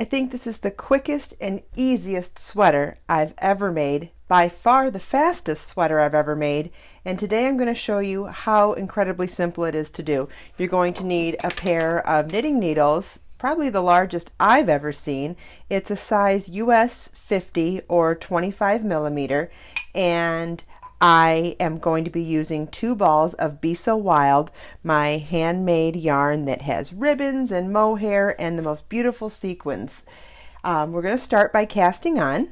I think this is the quickest and easiest sweater I've ever made, by far the fastest sweater I've ever made, and today I'm going to show you how incredibly simple it is to do. You're going to need a pair of knitting needles, probably the largest I've ever seen. It's a size US 50 or 25 millimeter, and I am going to be using 2 balls of Be So Wild, my handmade yarn that has ribbons and mohair and the most beautiful sequins. We're going to start by casting on.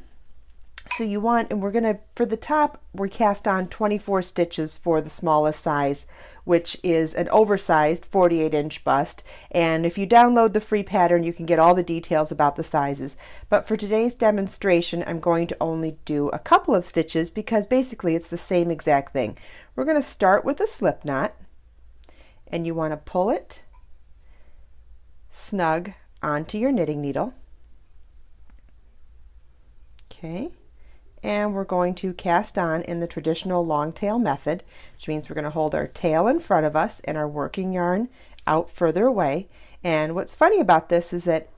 So you want, and we're going to, for the top, we cast on 24 stitches for the smallest size, which is an oversized 48-inch bust. And if you download the free pattern, you can get all the details about the sizes. But for today's demonstration, I'm going to only do a couple of stitches because basically it's the same exact thing. We're going to start with a slip knot, and you want to pull it snug onto your knitting needle. Okay. And we're going to cast on in the traditional long tail method, which means we're going to hold our tail in front of us and our working yarn out further away. And what's funny about this is that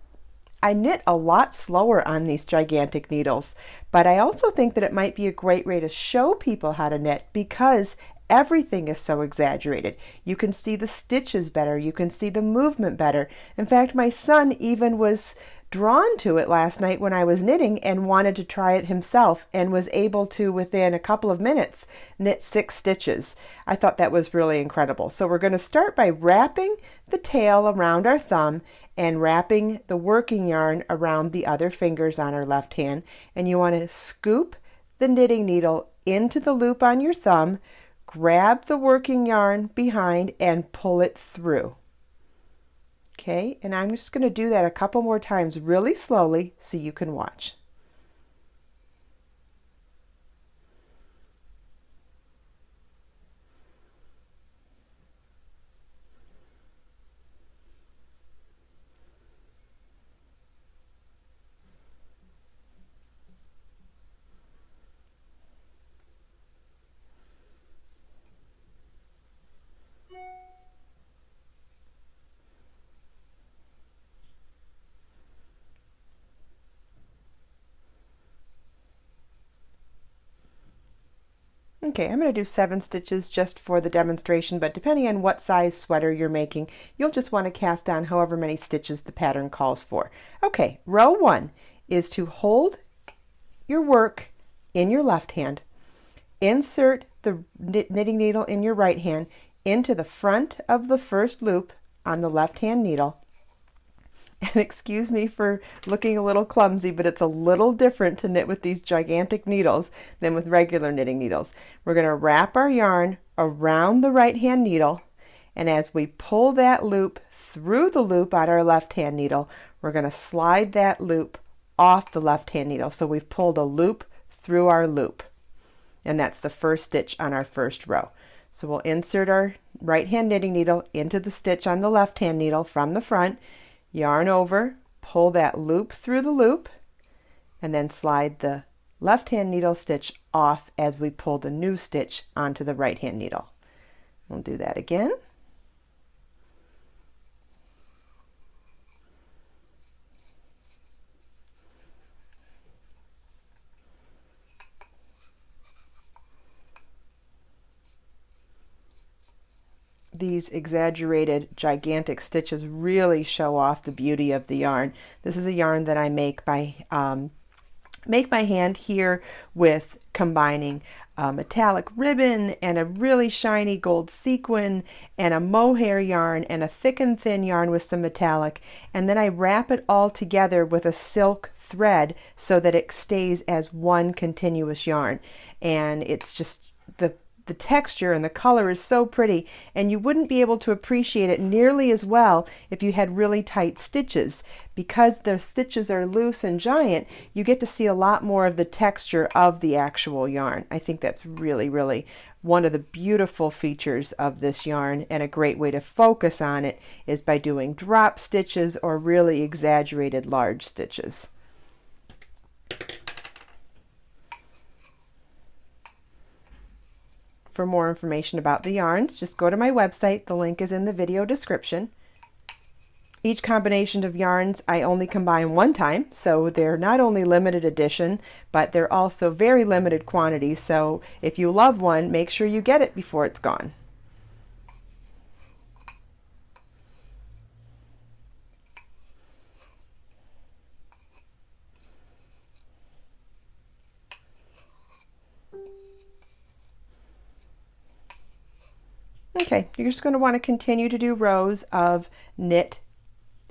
I knit a lot slower on these gigantic needles, but I also think that it might be a great way to show people how to knit because everything is so exaggerated. You can see the stitches better, you can see the movement better. In fact, my son even was drawn to it last night when I was knitting and wanted to try it himself and was able to, within a couple of minutes, knit 6 stitches. I thought that was really incredible. So we're going to start by wrapping the tail around our thumb and wrapping the working yarn around the other fingers on our left hand. And you want to scoop the knitting needle into the loop on your thumb, grab the working yarn behind and pull it through. Okay, and I'm just going to do that a couple more times really slowly so you can watch. Okay, I'm going to do 7 stitches just for the demonstration, but depending on what size sweater you're making, you'll just want to cast on however many stitches the pattern calls for. Okay, row 1 is to hold your work in your left hand, insert the knitting needle in your right hand into the front of the first loop on the left hand needle. And excuse me for looking a little clumsy, but it's a little different to knit with these gigantic needles than with regular knitting needles. We're going to wrap our yarn around the right hand needle, and as we pull that loop through the loop on our left hand needle, we're going to slide that loop off the left hand needle. So we've pulled a loop through our loop, and that's the first stitch on our first row. So we'll insert our right hand knitting needle into the stitch on the left hand needle from the front, yarn over, pull that loop through the loop, and then slide the left hand needle stitch off as we pull the new stitch onto the right hand needle. We'll do that again. These exaggerated gigantic stitches really show off the beauty of the yarn. This is a yarn that I make by hand here with combining metallic ribbon and a really shiny gold sequin and a mohair yarn and a thick and thin yarn with some metallic, and then I wrap it all together with a silk thread so that it stays as one continuous yarn. And it's just the texture and the color is so pretty, and you wouldn't be able to appreciate it nearly as well if you had really tight stitches. Because the stitches are loose and giant, you get to see a lot more of the texture of the actual yarn. I think that's really, really one of the beautiful features of this yarn, and a great way to focus on it is by doing drop stitches or really exaggerated large stitches. For more information about the yarns, just go to my website. The link is in the video description. Each combination of yarns I only combine one time, so they're not only limited edition, but they're also very limited quantity. So if you love one, make sure you get it before it's gone. Okay, you're just going to want to continue to do rows of knit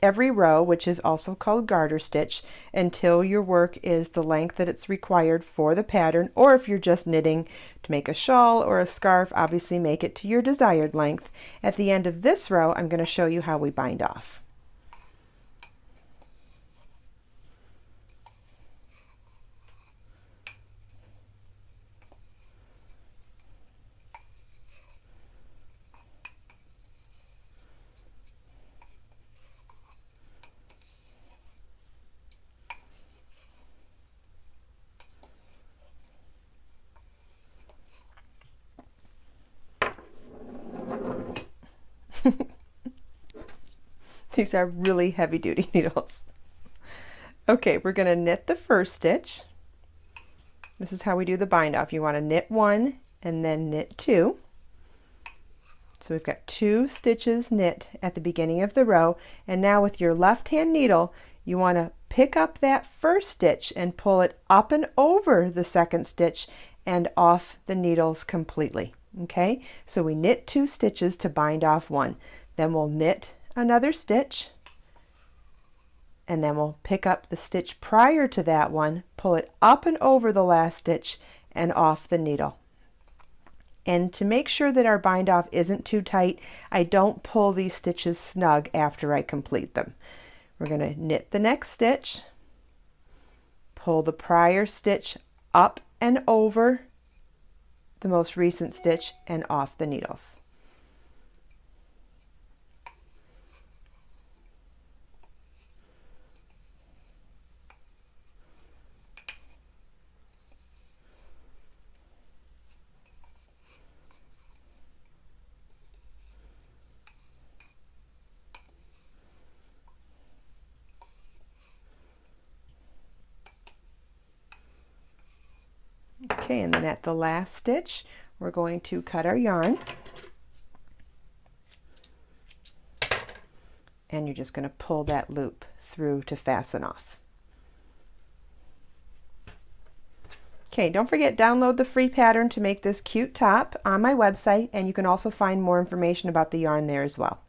every row, which is also called garter stitch, until your work is the length that it's required for the pattern, or if you're just knitting to make a shawl or a scarf, obviously make it to your desired length. At the end of this row, I'm going to show you how we bind off. These are really heavy duty needles. Okay, we're going to knit the first stitch. This is how we do the bind off. You want to knit one and then knit two. So we've got 2 stitches knit at the beginning of the row, and now with your left hand needle you want to pick up that first stitch and pull it up and over the second stitch and off the needles completely. Okay, so we knit 2 stitches to bind off one, then we'll knit another stitch, and then we'll pick up the stitch prior to that one, pull it up and over the last stitch and off the needle. And to make sure that our bind off isn't too tight, I don't pull these stitches snug after I complete them. We're going to knit the next stitch, pull the prior stitch up and over the most recent stitch and off the needles. Okay, and then at the last stitch, we're going to cut our yarn. And you're just going to pull that loop through to fasten off. Okay, don't forget, download the free pattern to make this cute top on my website, and you can also find more information about the yarn there as well.